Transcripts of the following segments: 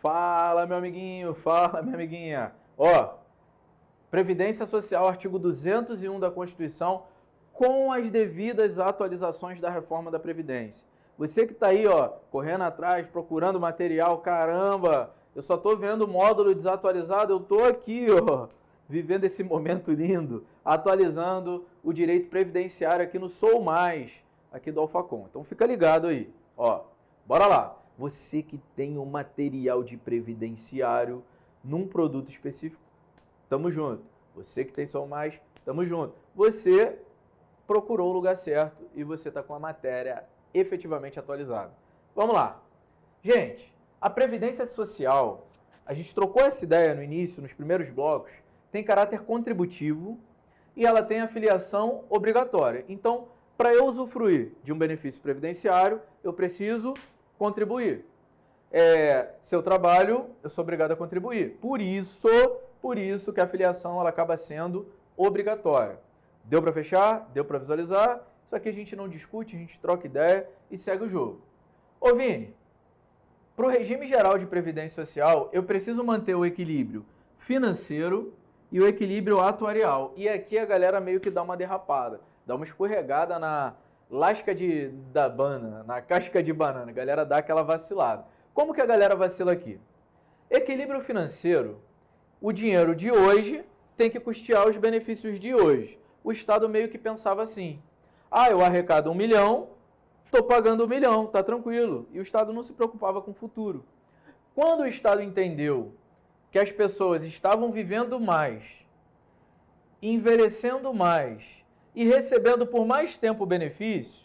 Fala, meu amiguinho, fala, minha amiguinha. Ó, Previdência Social, artigo 201 da Constituição, com as devidas atualizações da reforma da Previdência. Você que está aí, ó, correndo atrás, procurando material, caramba, eu só estou vendo o módulo desatualizado, eu estou aqui, ó, vivendo esse momento lindo, atualizando o direito previdenciário aqui no Sou Mais, aqui do Alfacom. Então fica ligado aí, ó, bora lá. Você que tem um material de previdenciário num produto específico, tamo junto. Você que tem Sou Mais, tamo junto. Você procurou o lugar certo e você está com a matéria efetivamente atualizada. Vamos lá. Gente, a Previdência Social, a gente trocou essa ideia no início, nos primeiros blocos, tem caráter contributivo e ela tem afiliação obrigatória. Então, para eu usufruir de um benefício previdenciário, eu preciso contribuir. Se eu trabalho, eu sou obrigado a contribuir. Por isso que a afiliação ela acaba sendo obrigatória. Deu para fechar? Deu para visualizar? Isso aqui a gente não discute, a gente troca ideia e segue o jogo. Ô Vini, para o regime geral de previdência social, eu preciso manter o equilíbrio financeiro e o equilíbrio atuarial. E aqui a galera meio que dá uma derrapada, dá uma escorregada na da banana, na casca de banana. A galera dá aquela vacilada. Como que a galera vacila aqui? Equilíbrio financeiro, o dinheiro de hoje tem que custear os benefícios de hoje. O Estado meio que pensava assim, eu arrecado 1 milhão, estou pagando 1 milhão, tá tranquilo. E o Estado não se preocupava com o futuro. Quando o Estado entendeu que as pessoas estavam vivendo mais, envelhecendo mais e recebendo por mais tempo o benefício,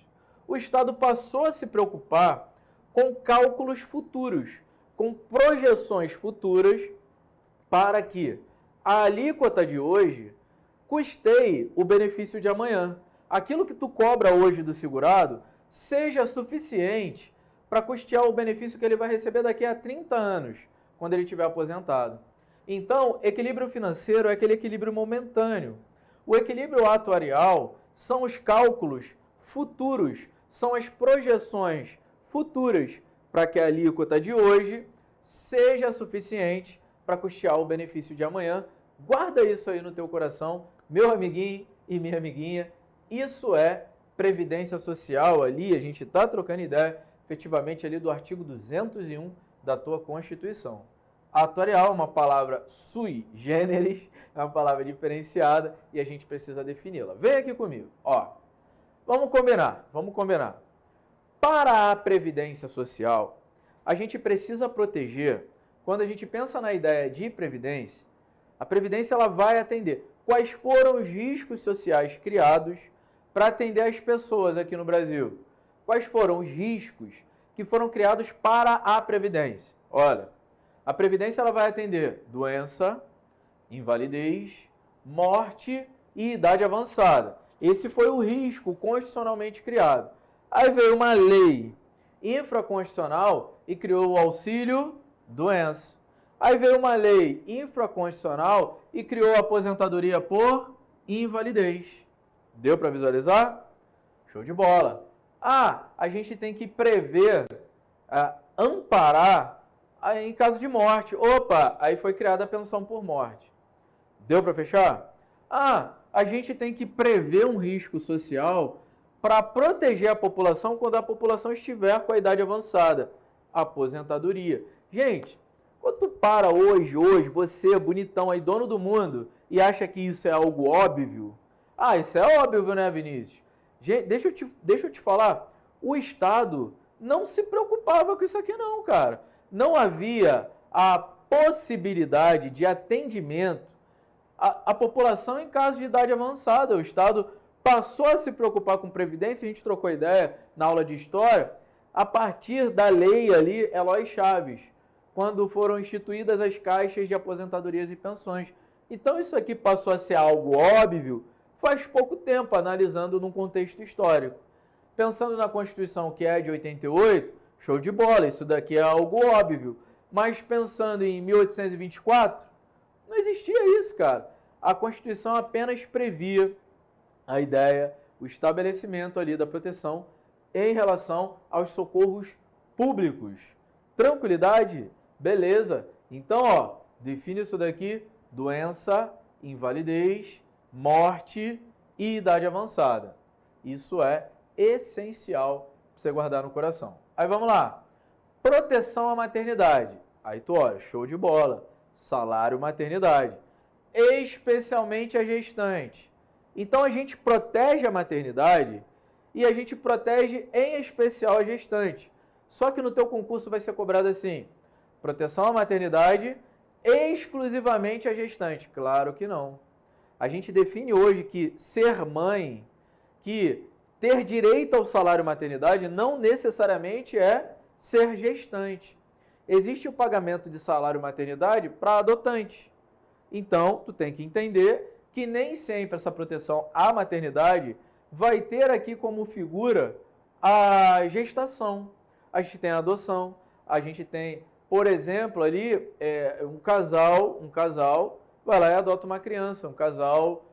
o Estado passou a se preocupar com cálculos futuros, com projeções futuras para que a alíquota de hoje custeie o benefício de amanhã. Aquilo que tu cobra hoje do segurado seja suficiente para custear o benefício que ele vai receber daqui a 30 anos, quando ele estiver aposentado. Então, equilíbrio financeiro é aquele equilíbrio momentâneo. O equilíbrio atuarial são os cálculos futuros, são as projeções futuras para que a alíquota de hoje seja suficiente para custear o benefício de amanhã. Guarda isso aí no teu coração, meu amiguinho e minha amiguinha. Isso é Previdência Social ali, a gente está trocando ideia efetivamente ali do artigo 201 da tua Constituição. Atuarial é uma palavra sui generis, é uma palavra diferenciada e a gente precisa defini-la. Vem aqui comigo, ó. Vamos combinar. Para a Previdência Social, a gente precisa proteger, quando a gente pensa na ideia de previdência, a Previdência ela vai atender quais foram os riscos sociais criados para atender as pessoas aqui no Brasil. Quais foram os riscos que foram criados para a Previdência? Olha, a Previdência ela vai atender doença, invalidez, morte e idade avançada. Esse foi o risco constitucionalmente criado. Aí veio uma lei infraconstitucional e criou o auxílio doença. Aí veio uma lei infraconstitucional e criou a aposentadoria por invalidez. Deu para visualizar? Show de bola. A gente tem que prever, amparar em caso de morte. Opa, aí foi criada a pensão por morte. Deu para fechar? A gente tem que prever um risco social para proteger a população quando a população estiver com a idade avançada. Aposentadoria. Gente, quando tu para hoje, você, bonitão aí, dono do mundo, e acha que isso é algo óbvio, isso é óbvio, né, Vinícius? Gente, deixa eu te falar, o Estado não se preocupava com isso aqui não, cara. Não havia a possibilidade de atendimento à população em caso de idade avançada. O Estado passou a se preocupar com previdência, a gente trocou ideia na aula de história, a partir da lei ali, Eloy Chaves, quando foram instituídas as caixas de aposentadorias e pensões. Então isso aqui passou a ser algo óbvio faz pouco tempo, analisando num contexto histórico. Pensando na Constituição, que é de 88, show de bola, isso daqui é algo óbvio. Mas pensando em 1824, não existia isso, cara. A Constituição apenas previa a ideia, o estabelecimento ali da proteção em relação aos socorros públicos. Tranquilidade? Beleza. Então, ó, define isso daqui: doença, invalidez, morte e idade avançada. Isso é essencial para você guardar no coração. Aí vamos lá. Proteção à maternidade. Aí tu olha, show de bola. Salário maternidade. Especialmente a gestante. Então a gente protege a maternidade e a gente protege em especial a gestante. Só que no teu concurso vai ser cobrado assim: proteção à maternidade exclusivamente a gestante. Claro que não. A gente define hoje que ser mãe, que ter direito ao salário maternidade não necessariamente é ser gestante. Existe o pagamento de salário maternidade para adotante. Então, tu tem que entender que nem sempre essa proteção à maternidade vai ter aqui como figura a gestação. A gente tem a adoção, a gente tem, por exemplo, ali um casal vai lá e adota uma criança, um casal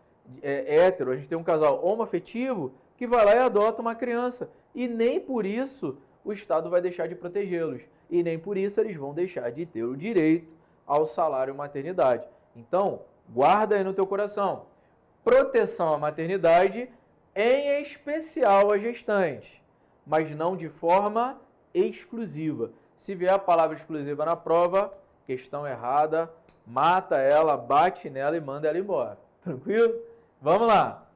hétero, a gente tem um casal homoafetivo que vai lá e adota uma criança. E nem por isso o Estado vai deixar de protegê-los. E nem por isso eles vão deixar de ter o direito ao salário maternidade. Então, guarda aí no teu coração. Proteção à maternidade, em especial a gestante, mas não de forma exclusiva. Se vier a palavra exclusiva na prova, questão errada, mata ela, bate nela e manda ela embora. Tranquilo? Vamos lá.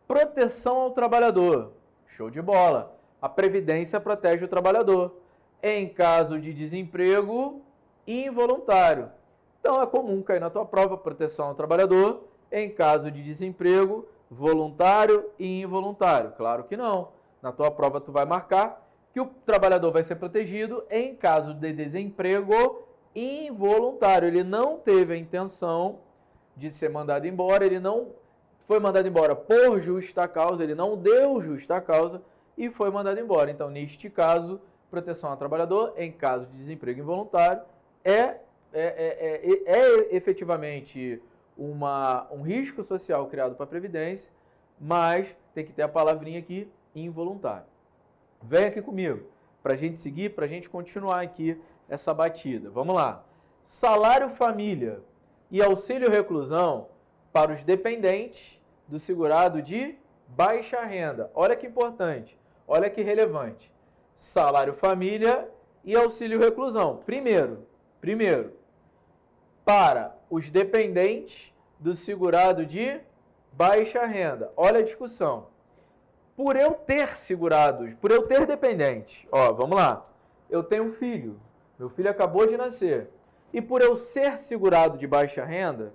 Proteção ao trabalhador. Show de bola. A Previdência protege o trabalhador em caso de desemprego involuntário. Então é comum cair na tua prova proteção ao trabalhador em caso de desemprego voluntário e involuntário. Claro que não. Na tua prova tu vai marcar que o trabalhador vai ser protegido em caso de desemprego involuntário. Ele não teve a intenção de ser mandado embora, ele não foi mandado embora por justa causa, ele não deu justa causa e foi mandado embora. Então, neste caso, proteção ao trabalhador em caso de desemprego involuntário é efetivamente um risco social criado para a Previdência, mas tem que ter a palavrinha aqui, involuntário. Vem aqui comigo, para a gente seguir, para a gente continuar aqui essa batida. Vamos lá. Salário família e auxílio reclusão para os dependentes do segurado de baixa renda. Olha que importante, olha que relevante. Salário família e auxílio reclusão. Primeiro, para os dependentes do segurado de baixa renda. Olha a discussão. Por eu ter segurados, por eu ter dependentes, ó, vamos lá. Eu tenho um filho, meu filho acabou de nascer. E por eu ser segurado de baixa renda,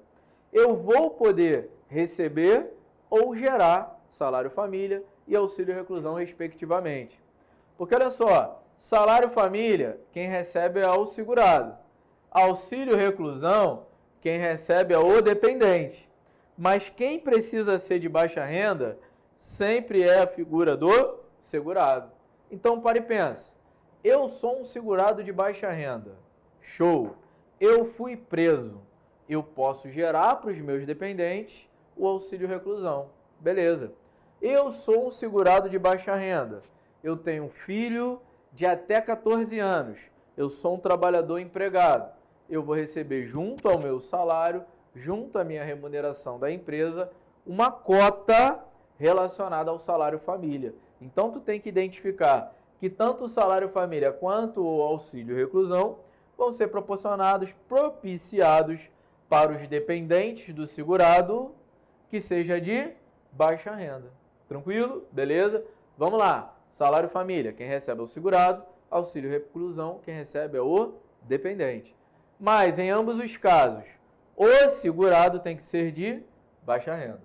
eu vou poder receber ou gerar salário família e auxílio reclusão, respectivamente. Porque olha só, salário família, quem recebe é o segurado. Auxílio reclusão, quem recebe é o dependente. Mas quem precisa ser de baixa renda sempre é a figura do segurado. Então, para e pensa. Eu sou um segurado de baixa renda. Show. Eu fui preso. Eu posso gerar para os meus dependentes o auxílio reclusão. Beleza. Eu sou um segurado de baixa renda. Eu tenho um filho de até 14 anos. Eu sou um trabalhador empregado. Eu vou receber junto ao meu salário, junto à minha remuneração da empresa, uma cota relacionada ao salário família. Então, tu tem que identificar que tanto o salário família quanto o auxílio reclusão vão ser proporcionados, propiciados para os dependentes do segurado que seja de baixa renda. Tranquilo? Beleza? Vamos lá. Salário família, quem recebe é o segurado. Auxílio reclusão, quem recebe é o dependente. Mas, em ambos os casos, o segurado tem que ser de baixa renda.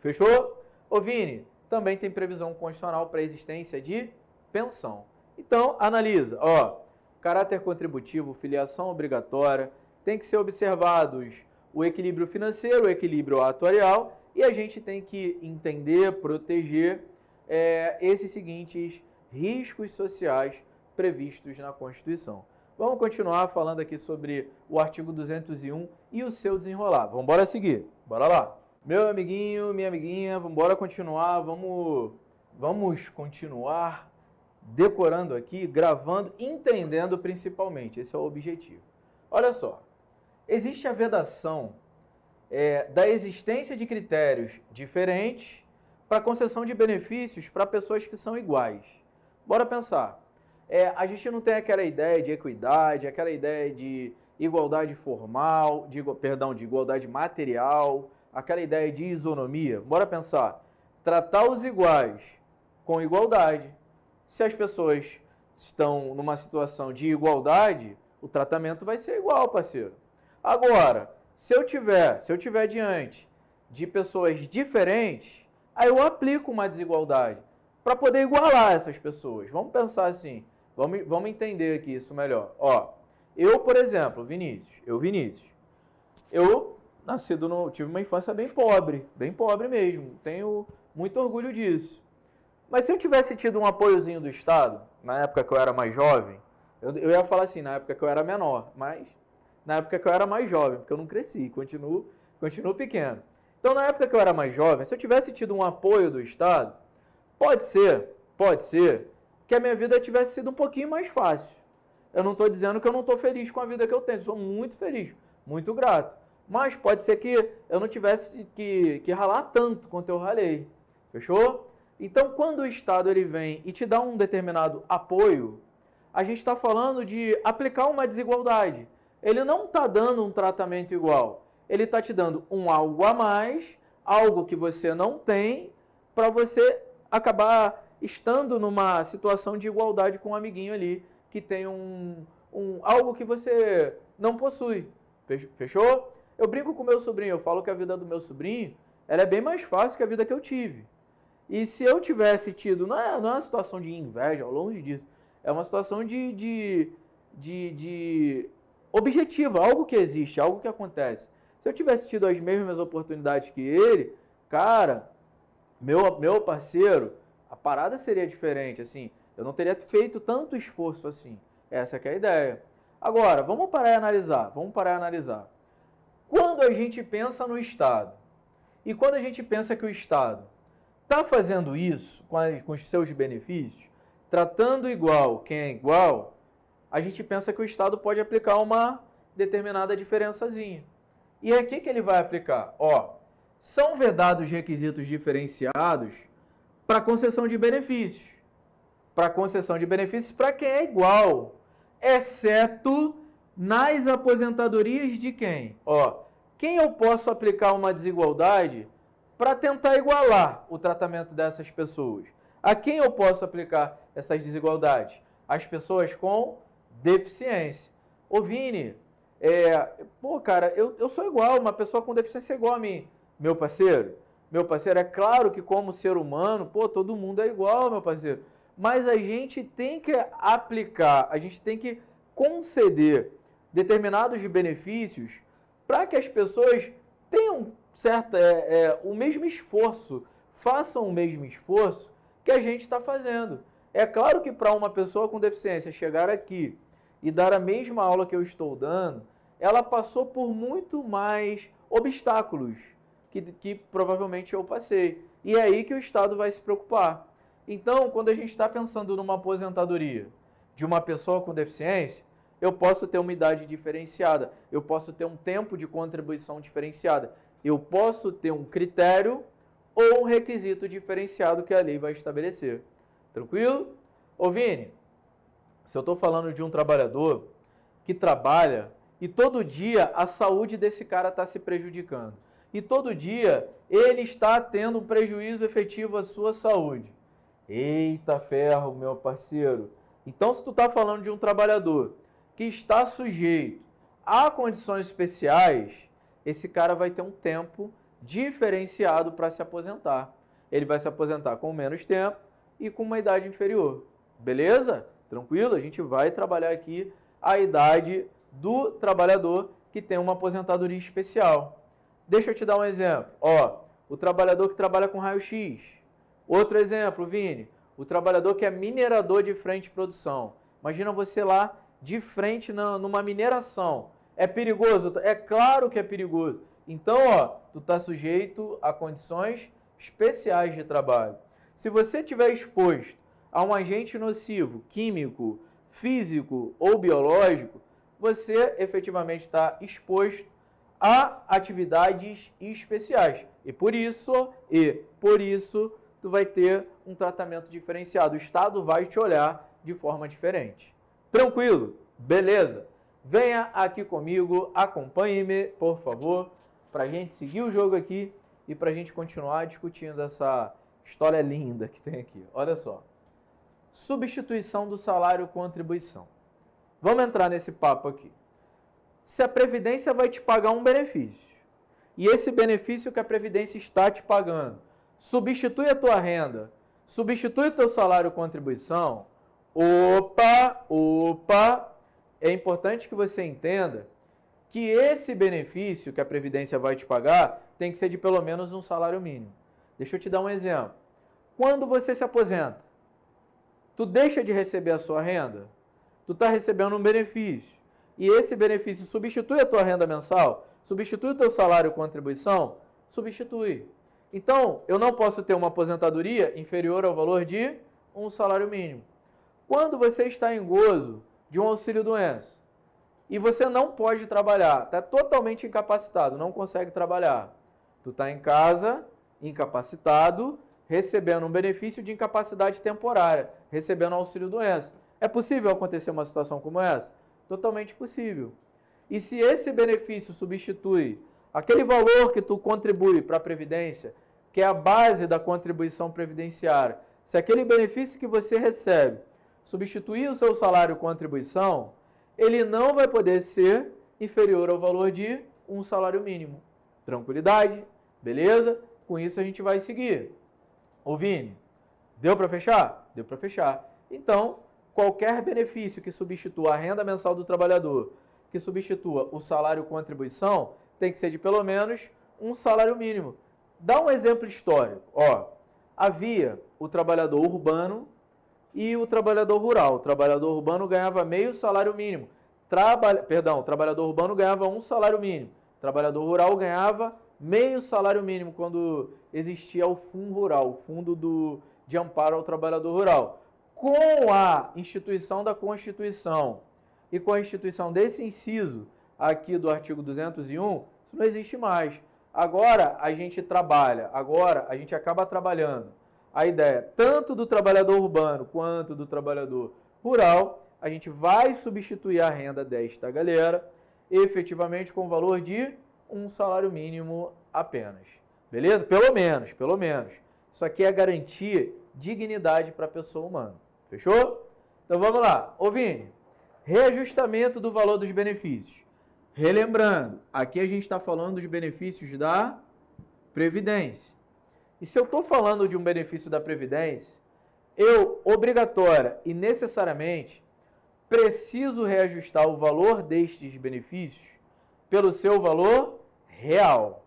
Fechou? Ô Vini, também tem previsão constitucional para a existência de pensão. Então, analisa. Ó, caráter contributivo, filiação obrigatória, tem que ser observados o equilíbrio financeiro, o equilíbrio atuarial, e a gente tem que entender, proteger esses seguintes riscos sociais previstos na Constituição. Vamos continuar falando aqui sobre o artigo 201 e o seu desenrolar. Vamos embora seguir. Bora lá. Meu amiguinho, minha amiguinha, vamos embora continuar. Vamos continuar decorando aqui, gravando, entendendo principalmente. Esse é o objetivo. Olha só, existe a vedação da existência de critérios diferentes para concessão de benefícios para pessoas que são iguais. Bora pensar. A gente não tem aquela ideia de equidade, aquela ideia de igualdade formal, de igualdade material, aquela ideia de isonomia. Bora pensar. Tratar os iguais com igualdade. Se as pessoas estão numa situação de igualdade, o tratamento vai ser igual, parceiro. Agora, se eu tiver diante de pessoas diferentes, aí eu aplico uma desigualdade para poder igualar essas pessoas. Vamos pensar assim, vamos entender aqui isso melhor. Ó, eu, por exemplo, Vinícius, eu tive uma infância bem pobre mesmo, tenho muito orgulho disso. Mas se eu tivesse tido um apoiozinho do Estado, na época que eu era mais jovem, eu ia falar assim, na época que eu era menor, mas na época que eu era mais jovem, porque eu não cresci, continuo pequeno. Então, na época que eu era mais jovem, se eu tivesse tido um apoio do Estado, pode ser que a minha vida tivesse sido um pouquinho mais fácil. Eu não estou dizendo que eu não estou feliz com a vida que eu tenho, sou muito feliz, muito grato. Mas pode ser que eu não tivesse que ralar tanto quanto eu ralei. Fechou? Então, quando o Estado ele vem e te dá um determinado apoio, a gente está falando de aplicar uma desigualdade. Ele não está dando um tratamento igual. Ele está te dando um algo a mais, algo que você não tem, para você acabar estando numa situação de igualdade com um amiguinho ali, que tem algo que você não possui. Fechou? Eu brinco com o meu sobrinho, eu falo que a vida do meu sobrinho ela é bem mais fácil que a vida que eu tive. E se eu tivesse tido, não é uma situação de inveja, longe disso, é uma situação de objetiva, algo que existe, algo que acontece. Se eu tivesse tido as mesmas oportunidades que ele, cara, meu parceiro, a parada seria diferente, assim, eu não teria feito tanto esforço assim. Essa que é a ideia. Agora, vamos parar e analisar. Quando a gente pensa no Estado, e quando a gente pensa que o Estado está fazendo isso com os seus benefícios, tratando igual quem é igual, a gente pensa que o Estado pode aplicar uma determinada diferençazinha. E aqui que ele vai aplicar? Ó, são vedados requisitos diferenciados para concessão de benefícios. Para concessão de benefícios para quem é igual, exceto nas aposentadorias de quem? Ó, quem eu posso aplicar uma desigualdade para tentar igualar o tratamento dessas pessoas? A quem eu posso aplicar essas desigualdades? As pessoas com deficiência. Ô Vini, cara, eu sou igual, uma pessoa com deficiência é igual a mim. Meu parceiro, é claro que como ser humano, todo mundo é igual, meu parceiro. Mas a gente tem que aplicar, a gente tem que conceder determinados benefícios para que as pessoas tenham o mesmo esforço, façam o mesmo esforço que a gente está fazendo. É claro que para uma pessoa com deficiência chegar aqui e dar a mesma aula que eu estou dando, ela passou por muito mais obstáculos que provavelmente eu passei. E é aí que o Estado vai se preocupar. Então, quando a gente está pensando numa aposentadoria de uma pessoa com deficiência, eu posso ter uma idade diferenciada, eu posso ter um tempo de contribuição diferenciada, eu posso ter um critério ou um requisito diferenciado que a lei vai estabelecer. Tranquilo? Ô Vini, se eu estou falando de um trabalhador que trabalha e todo dia a saúde desse cara está se prejudicando, e todo dia ele está tendo um prejuízo efetivo à sua saúde. Eita ferro, meu parceiro. Então, se tu está falando de um trabalhador que está sujeito a condições especiais, esse cara vai ter um tempo diferenciado para se aposentar. Ele vai se aposentar com menos tempo e com uma idade inferior. Beleza? Tranquilo? A gente vai trabalhar aqui a idade do trabalhador que tem uma aposentadoria especial. Deixa eu te dar um exemplo. Ó, o trabalhador que trabalha com raio-x. Outro exemplo, Vini, o trabalhador que é minerador de frente de produção. Imagina você lá de frente numa mineração. É perigoso? É claro que é perigoso. Então, ó, tu está sujeito a condições especiais de trabalho. Se você estiver exposto a um agente nocivo, químico, físico ou biológico, você efetivamente está exposto a atividades especiais. E por isso, tu vai ter um tratamento diferenciado. O Estado vai te olhar de forma diferente. Tranquilo? Beleza? Venha aqui comigo, acompanhe-me, por favor, para a gente seguir o jogo aqui e para a gente continuar discutindo essa história linda que tem aqui. Olha só. Substituição do salário contribuição. Vamos entrar nesse papo aqui. Se a Previdência vai te pagar um benefício, e esse benefício que a Previdência está te pagando substitui a tua renda, substitui o teu salário contribuição, é importante que você entenda que esse benefício que a Previdência vai te pagar tem que ser de pelo menos um salário mínimo. Deixa eu te dar um exemplo. Quando você se aposenta, tu deixa de receber a sua renda, tu está recebendo um benefício, e esse benefício substitui a tua renda mensal, substitui o teu salário contribuição, substitui. Então, eu não posso ter uma aposentadoria inferior ao valor de um salário mínimo. Quando você está em gozo de um auxílio-doença e você não pode trabalhar, está totalmente incapacitado, não consegue trabalhar, tu está em casa, incapacitado, recebendo um benefício de incapacidade temporária, recebendo auxílio-doença. É possível acontecer uma situação como essa? Totalmente possível. E se esse benefício substitui aquele valor que tu contribui para a Previdência, que é a base da contribuição previdenciária, se aquele benefício que você recebe substituir o seu salário contribuição, ele não vai poder ser inferior ao valor de um salário mínimo. Tranquilidade? Beleza? Com isso a gente vai seguir. Ô Vini, deu para fechar? Deu para fechar. Então, qualquer benefício que substitua a renda mensal do trabalhador, que substitua o salário contribuição, tem que ser de pelo menos um salário mínimo. Dá um exemplo histórico. Ó, havia o trabalhador urbano e o trabalhador rural. O trabalhador urbano ganhava meio salário mínimo. O trabalhador urbano ganhava um salário mínimo. O trabalhador rural ganhava meio salário mínimo quando existia o Fundo Rural, o Fundo de Amparo ao Trabalhador Rural. Com a instituição da Constituição e com a instituição desse inciso aqui do artigo 201, isso não existe mais. Agora a gente trabalha, agora a gente acaba trabalhando. A ideia, tanto do trabalhador urbano quanto do trabalhador rural, a gente vai substituir a renda desta galera efetivamente com o valor de um salário mínimo apenas. Beleza? Pelo menos. Isso aqui é garantir dignidade para a pessoa humana. Fechou? Então vamos lá. Ô Vini, reajustamento do valor dos benefícios. Relembrando, aqui a gente está falando dos benefícios da Previdência. E se eu estou falando de um benefício da Previdência, eu, obrigatória e necessariamente, preciso reajustar o valor destes benefícios pelo seu valor real.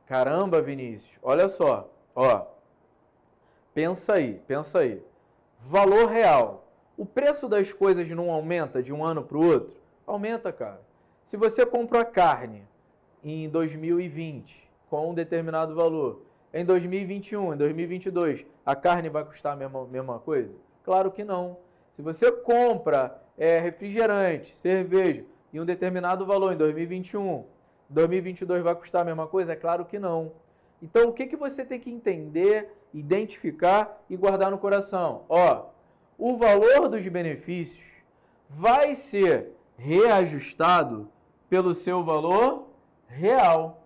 Caramba, Vinícius, olha só, ó. Pensa aí. Valor real. O preço das coisas não aumenta de um ano para o outro? Aumenta, cara. Se você compra carne em 2020 com um determinado valor, em 2021, em 2022, a carne vai custar a mesma coisa? Claro que não. Se você compra refrigerante, cerveja, em um determinado valor em 2021, 2022 vai custar a mesma coisa? É claro que não. Então, o que você tem que entender, identificar e guardar no coração? Ó, o valor dos benefícios vai ser reajustado pelo seu valor real.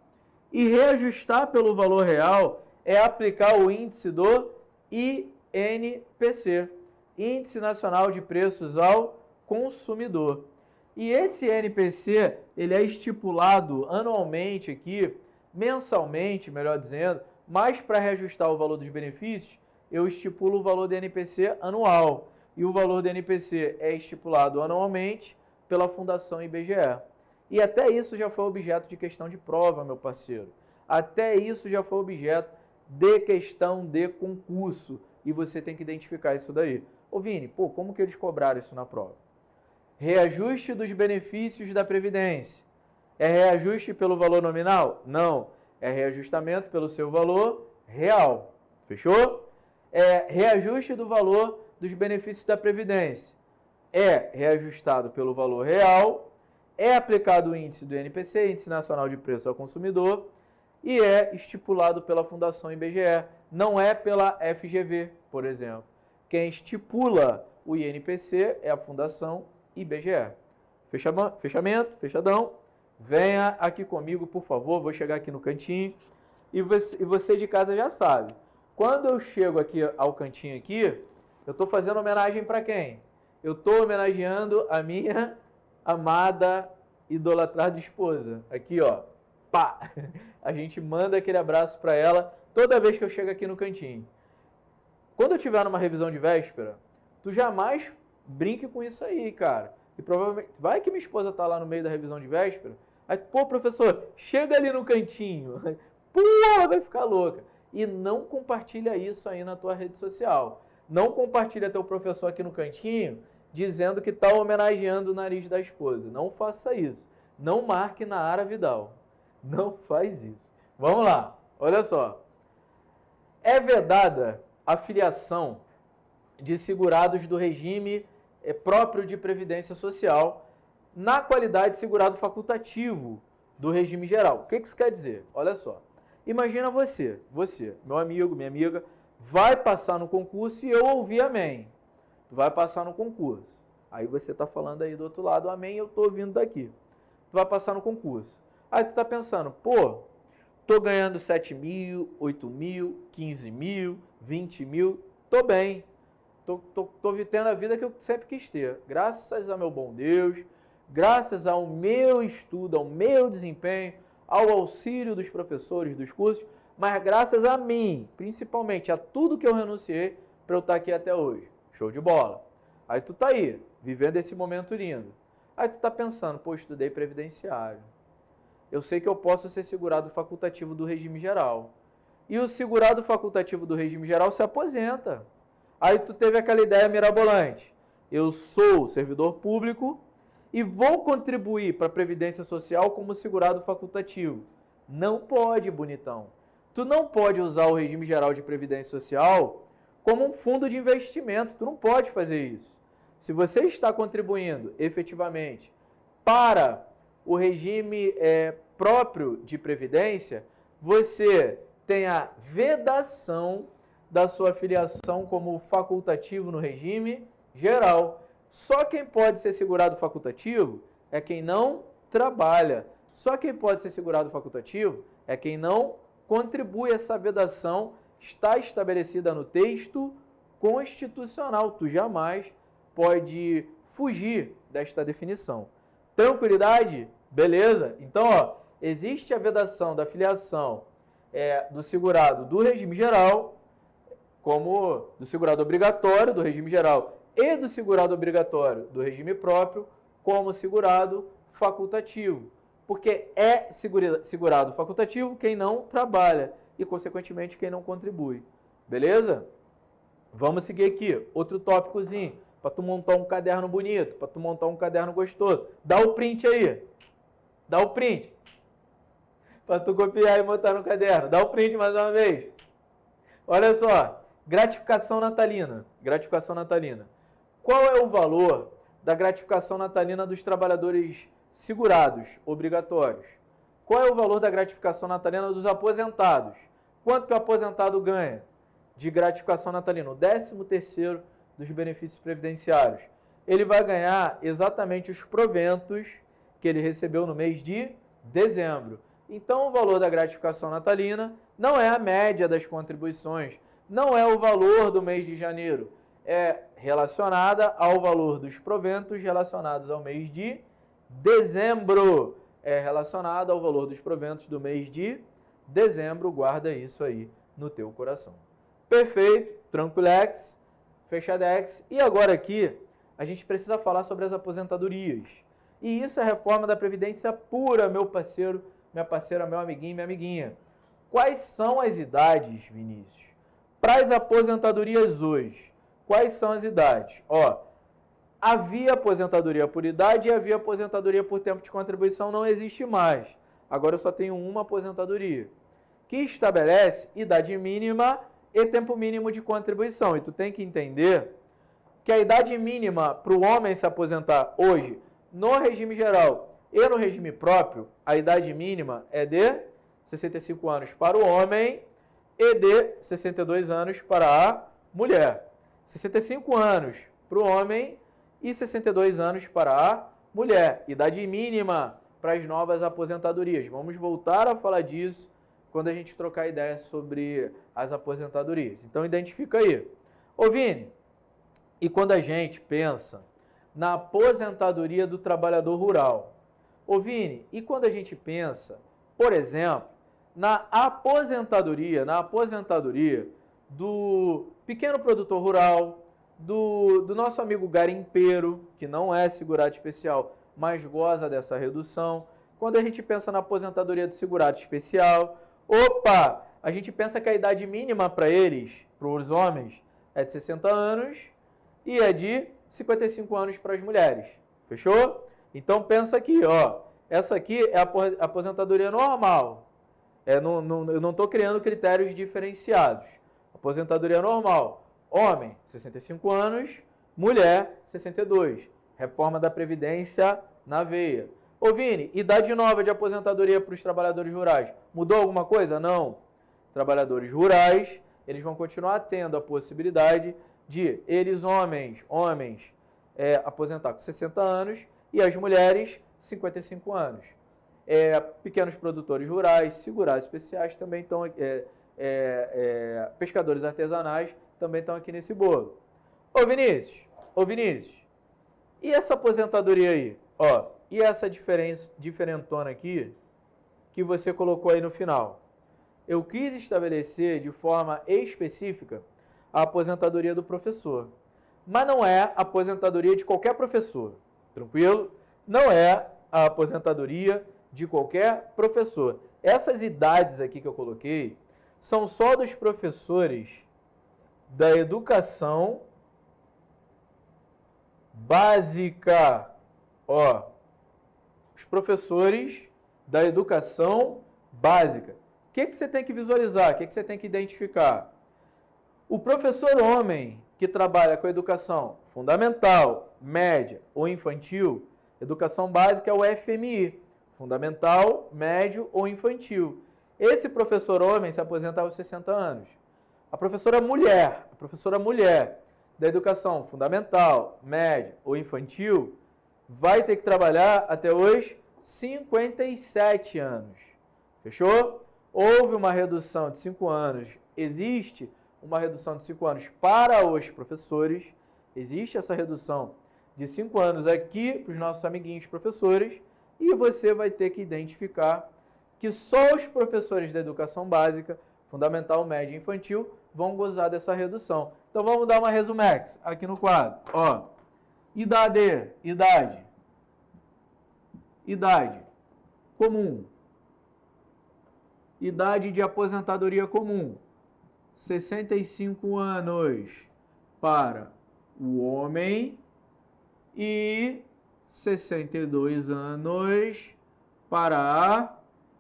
E reajustar pelo valor real é aplicar o índice do INPC, Índice Nacional de Preços ao Consumidor. E esse INPC, ele é estipulado anualmente aqui, mensalmente, melhor dizendo, mas para reajustar o valor dos benefícios, eu estipulo o valor do INPC anual. E o valor do INPC é estipulado anualmente pela Fundação IBGE. E até isso já foi objeto de questão de prova, meu parceiro. Até isso já foi objeto de questão de concurso. E você tem que identificar isso daí. Ô Vini, como que eles cobraram isso na prova? Reajuste dos benefícios da Previdência. É reajuste pelo valor nominal? Não. É reajustamento pelo seu valor real. Fechou? É reajuste do valor dos benefícios da Previdência. É reajustado pelo valor real é aplicado o índice do INPC, Índice Nacional de Preço ao Consumidor, e é estipulado pela Fundação IBGE, não é pela FGV, por exemplo. Quem estipula o INPC é a Fundação IBGE. Fechamento, fechadão. Venha aqui comigo, por favor, vou chegar aqui no cantinho. E você de casa já sabe. Quando eu chego aqui ao cantinho aqui, eu estou fazendo homenagem para quem? Eu estou homenageando a minha amada, idolatrada esposa. Aqui, ó. Pá! A gente manda aquele abraço para ela toda vez que eu chego aqui no cantinho. Quando eu tiver numa revisão de véspera, tu jamais brinque com isso aí, cara. E provavelmente, vai que minha esposa tá lá no meio da revisão de véspera, aí, pô, professor, chega ali no cantinho. Pô, ela vai ficar louca. E não compartilha isso aí na tua rede social. Não compartilha teu professor aqui no cantinho dizendo que tá homenageando o nariz da esposa. Não faça isso. Não marque na Ara Vidal. Não faz isso. Vamos lá. Olha só. É vedada a filiação de segurados do regime próprio de Previdência Social na qualidade de segurado facultativo do regime geral. O que isso quer dizer? Olha só. Imagina você, meu amigo, minha amiga, vai passar no concurso e eu ouvi amém. Tu vai passar no concurso. Aí você está falando aí do outro lado, amém, eu estou ouvindo daqui. Tu vai passar no concurso. Aí tu está pensando, pô, tô ganhando 7 mil, 8 mil, 15 mil, 20 mil, tô bem. Tô vivendo a vida que eu sempre quis ter. Graças ao meu bom Deus, graças ao meu estudo, ao meu desempenho, ao auxílio dos professores dos cursos, mas graças a mim, principalmente a tudo que eu renunciei para eu estar aqui até hoje. Show de bola. Aí tu tá aí, vivendo esse momento lindo. Aí tu tá pensando, pô, estudei previdenciário. Eu sei que eu posso ser segurado facultativo do regime geral. E o segurado facultativo do regime geral se aposenta. Aí tu teve aquela ideia mirabolante. Eu sou servidor público e vou contribuir para a Previdência Social como segurado facultativo. Não pode, bonitão. Tu não pode usar o regime geral de Previdência Social como um fundo de investimento. Tu não pode fazer isso. Se você está contribuindo efetivamente para o regime próprio de Previdência, você tem a vedação da sua filiação como facultativo no regime geral. Só quem pode ser segurado facultativo é quem não trabalha. Só quem pode ser segurado facultativo é quem não contribui. Essa vedação está estabelecida no texto constitucional. Tu jamais pode fugir desta definição. Tranquilidade? Beleza? Então, ó, existe a vedação da filiação do segurado do regime geral, como do segurado obrigatório do regime geral e do segurado obrigatório do regime próprio, como segurado facultativo. Porque é segurado facultativo quem não trabalha e, consequentemente, quem não contribui. Beleza? Vamos seguir aqui. Outro tópicozinho, para tu montar um caderno bonito, para tu montar um caderno gostoso. Dá o print aí. Dá o print. Para tu copiar e botar no caderno. Dá o print mais uma vez. Olha só. Gratificação natalina. Gratificação natalina. Qual é o valor da gratificação natalina dos trabalhadores segurados, obrigatórios? Qual é o valor da gratificação natalina dos aposentados? Quanto que o aposentado ganha de gratificação natalina? O 13º dos benefícios previdenciários. Ele vai ganhar exatamente os proventos que ele recebeu no mês de dezembro. Então, o valor da gratificação natalina não é a média das contribuições, não é o valor do mês de janeiro, é relacionada ao valor dos proventos relacionados ao mês de dezembro. É relacionada ao valor dos proventos do mês de dezembro. Guarda isso aí no teu coração. Perfeito, tranquilex, fechadex. E agora aqui, a gente precisa falar sobre as aposentadorias. E isso é reforma da Previdência pura, meu parceiro, minha parceira, meu amiguinho, minha amiguinha. Quais são as idades, Vinícius, para as aposentadorias hoje? Quais são as idades? Ó, havia aposentadoria por idade e havia aposentadoria por tempo de contribuição, não existe mais. Agora eu só tenho uma aposentadoria, que estabelece idade mínima e tempo mínimo de contribuição. E tu tem que entender que a idade mínima para o homem se aposentar hoje, no regime geral, E no regime próprio, a idade mínima é de 65 anos para o homem e de 62 anos para a mulher. 65 anos para o homem e 62 anos para a mulher. Idade mínima para as novas aposentadorias. Vamos voltar a falar disso quando a gente trocar ideia sobre as aposentadorias. Então, identifica aí. Ô, Vini, e quando a gente pensa na aposentadoria do trabalhador rural? Ô, Vini, e quando a gente pensa, por exemplo, na aposentadoria do pequeno produtor rural, do nosso amigo garimpeiro, que não é segurado especial, mas goza dessa redução. Quando a gente pensa na aposentadoria do segurado especial, opa, a gente pensa que a idade mínima para eles, para os homens, é de 60 anos e é de 55 anos para as mulheres. Fechou? Então pensa aqui, ó. Essa aqui é a aposentadoria normal. Eu não estou criando critérios diferenciados. Aposentadoria normal. Homem, 65 anos. Mulher, 62. Reforma da Previdência na veia. Ô Vini, idade nova de aposentadoria para os trabalhadores rurais. Mudou alguma coisa? Não. Trabalhadores rurais, eles vão continuar tendo a possibilidade de eles, homens, aposentar com 60 anos e as mulheres, 55 anos. Pequenos produtores rurais, segurados especiais também estão, pescadores artesanais também estão aqui nesse bolo. Ô Vinícius, e essa aposentadoria aí? Ó, e essa diferentona aqui que você colocou aí no final? Eu quis estabelecer de forma específica a aposentadoria do professor. Mas não é a aposentadoria de qualquer professor. Tranquilo? Não é a aposentadoria de qualquer professor. Essas idades aqui que eu coloquei são só dos professores da educação básica. Ó, os professores da educação básica. O que você tem que visualizar? O que você tem que identificar? O professor homem que trabalha com educação fundamental, média ou infantil, educação básica é o FMI, fundamental, médio ou infantil. Esse professor homem se aposenta aos 60 anos. A professora mulher da educação fundamental, média ou infantil, vai ter que trabalhar até os 57 anos. Fechou? Houve uma redução de 5 anos, existe uma redução de 5 anos para os professores, existe essa redução de 5 anos aqui para os nossos amiguinhos professores, e você vai ter que identificar que só os professores da educação básica, fundamental, média e infantil, vão gozar dessa redução. Então vamos dar uma resumex aqui no quadro. Ó, idade comum. Idade de aposentadoria comum. 65 anos para o homem e 62 anos para a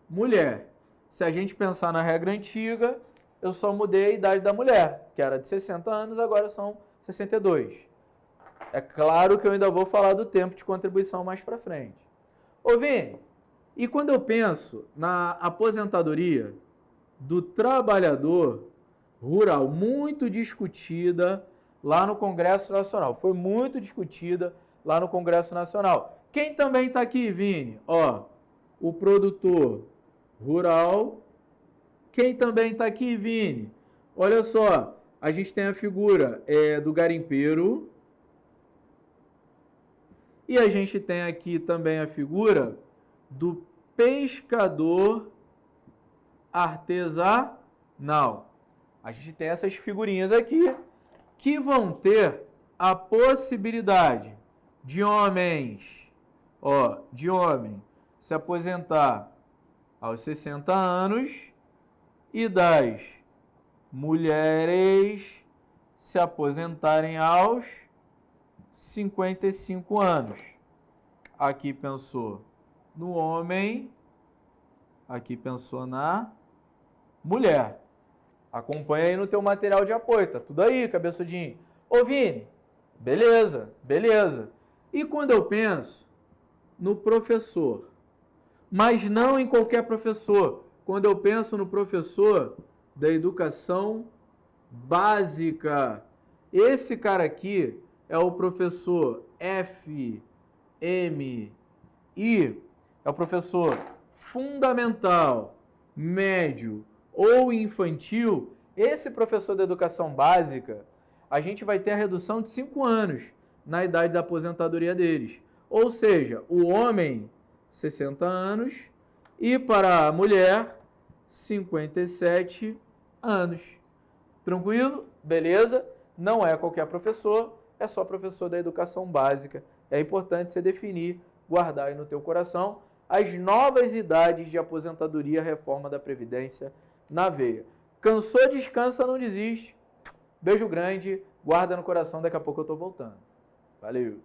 mulher. Se a gente pensar na regra antiga, eu só mudei a idade da mulher, que era de 60 anos, agora são 62. É claro que eu ainda vou falar do tempo de contribuição mais para frente. Ô Vini, e quando eu penso na aposentadoria do trabalhador rural, muito discutida lá no Congresso Nacional, foi muito discutida lá no Congresso Nacional. Quem também está aqui, Vini? Ó, o produtor rural. Quem também está aqui, Vini? Olha só, a gente tem a figura do garimpeiro. E a gente tem aqui também a figura do pescador artesanal. A gente tem essas figurinhas aqui que vão ter a possibilidade de homens, se aposentar aos 60 anos e das mulheres se aposentarem aos 55 anos. Aqui pensou no homem, aqui pensou na mulher. Acompanha aí no teu material de apoio, tá tudo aí, cabeçudinho. Ô Vini, beleza. E quando eu penso no professor, mas não em qualquer professor. Quando eu penso no professor da educação básica, esse cara aqui é o professor FMI, é o professor fundamental, médio ou infantil. Esse professor da educação básica, a gente vai ter a redução de 5 anos na idade da aposentadoria deles. Ou seja, o homem, 60 anos, e para a mulher, 57 anos. Tranquilo? Beleza? Não é qualquer professor, é só professor da educação básica. É importante você definir, guardar aí no teu coração as novas idades de aposentadoria, reforma da Previdência na veia. Cansou, descansa, não desiste. Beijo grande, guarda no coração, daqui a pouco eu tô voltando. Valeu!